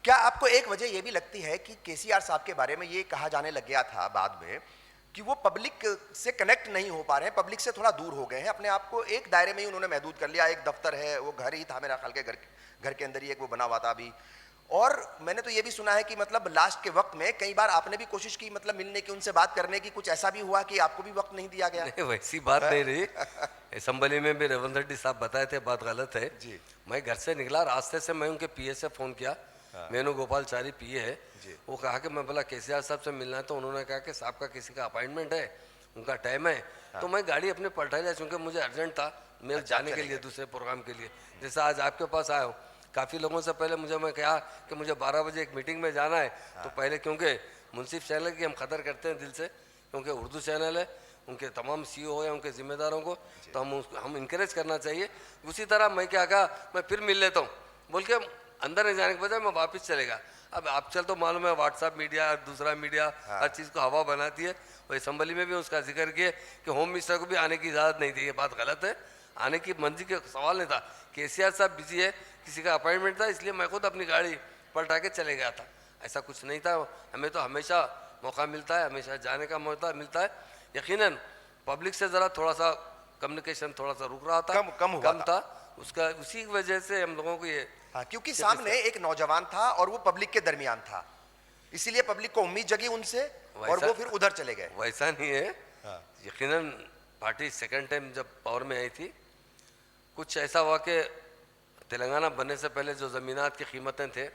क्या आपको एक वजह ये भी लगती है कि केसीआर साहब के बारे में ये कहा जाने लग गया था बाद में कि वो पब्लिक से कनेक्ट नहीं हो पा रहे हैं, पब्लिक से थोड़ा दूर हो गए हैं, अपने आप को एक दायरे में ही उन्होंने महदूद कर लिया। एक दफ्तर है, वो घर ही था मेरा ख्याल के घर के अंदर ही एक वो बना हुआ था अभी। और मैंने तो ये भी सुना है कि मतलब लास्ट के वक्त में कई बार आपने भी कोशिश की मतलब मिलने की, उनसे बात करने की, कुछ ऐसा भी हुआ कि आपको भी वक्त नहीं दिया गया? नहीं, वैसी बात नहीं रही। असम्बली में भी रेवंत रेड्डी साहब बताए थे, बात गलत है जी। मैं घर से निकला, रास्ते से मैं उनके पीए से फ़ोन किया। वेणुगोपालचारी पीए है। जी। वो कहा कि मैं बोला केसीआर साहब से मिलना है, तो उन्होंने कहा कि साहब का किसी का अपॉइंटमेंट है, उनका टाइम है। तो मैं गाड़ी अपने पलटा लिया, चूँकि मुझे अर्जेंट था मेरे जाने के लिए, दूसरे प्रोग्राम के लिए। जैसे आज आपके पास आया हूँ, काफ़ी लोगों से पहले मैं कहा कि मुझे 12 बजे एक मीटिंग में जाना है। तो पहले, क्योंकि मुंसिफ चैनल की हम कदर करते हैं दिल से, क्योंकि उर्दू चैनल है, उनके तमाम सीईओ या उनके जिम्मेदारों को तो हम इनकरेज करना चाहिए। उसी तरह मैं क्या कहा, मैं फिर मिल लेता हूँ बोल के अंदर नहीं जाने के बजाय मैं वापस चलेगा। अब आप चल तो मालूम है व्हाट्सएप मीडिया, दूसरा मीडिया हर चीज़ को हवा बनाती है। और असम्बली में भी उसका जिक्र किया कि होम मिनिस्टर को भी आने की इजाज़त नहीं दी। ये बात गलत है, आने की मंजी के सवाल नहीं था। केसीआर साहब बिजी है, किसी का अपॉइंटमेंट था, इसलिए मैं खुद अपनी गाड़ी पलटा के चले गया था। ऐसा कुछ नहीं था। हमें तो हमेशा मौका मिलता है, हमेशा जाने का मौका मिलता है। यकीनन पब्लिक से ज़रा थोड़ा सा कम्युनिकेशन थोड़ा सा रुक रहा था, कम था। उसका उसी की वजह से हम लोगों को ये क्योंकि सामने एक नौजवान था और वो पब्लिक के दरमियान था, इसीलिए पब्लिक को उम्मीद जगी उनसे और वो फिर उधर चले गए। वैसा नहीं है। यकीनन पार्टी सेकंड टाइम जब पावर में आई थी, कुछ ऐसा हुआ कि तेलंगाना बनने से पहले जो ज़मीनात की कीमतें थे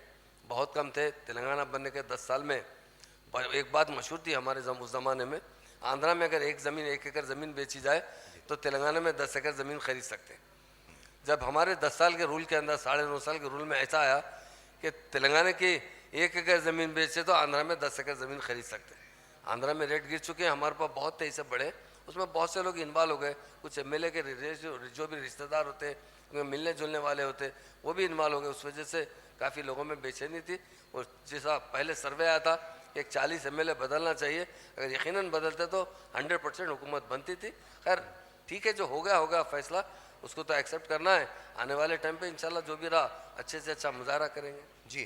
बहुत कम थे। तेलंगाना बनने के 10 साल में एक बात मशहूर थी हमारे उस ज़माने में, आंध्रा में अगर एक एकड़ ज़मीन बेची जाए तो तेलंगाना में 10 एकड़ ज़मीन खरीद सकते। जब हमारे 10 साल के रूल के अंदर, 9.5 साल के रूल में ऐसा आया कि तेलंगाना की 1 एकड़ ज़मीन बेचे तो आंध्रा में 10 एकड़ ज़मीन खरीद सकते। आंध्रा में रेट गिर चुके हैं, हमारे पास बहुत तेज़ी से बढ़े। उसमें बहुत से लोग इन्वॉल्व हो गए, कुछ एमएलए के जो भी रिश्तेदार होते, मिलने जुलने वाले होते, वो भी इन्वॉल्व हो गए। उस वजह से काफ़ी लोगों में बेचैनी थी। और जैसा पहले सर्वे आया था कि 40 एमएलए बदलना चाहिए, अगर यकीनन बदलते तो 100% हुकूमत बनती थी। खैर ठीक है, जो हो गया होगा फैसला, उसको तो एक्सेप्ट करना है। आने वाले टाइम पे इंशाल्लाह जो भी रहा अच्छे से अच्छा मुजाहरा करेंगे। जी।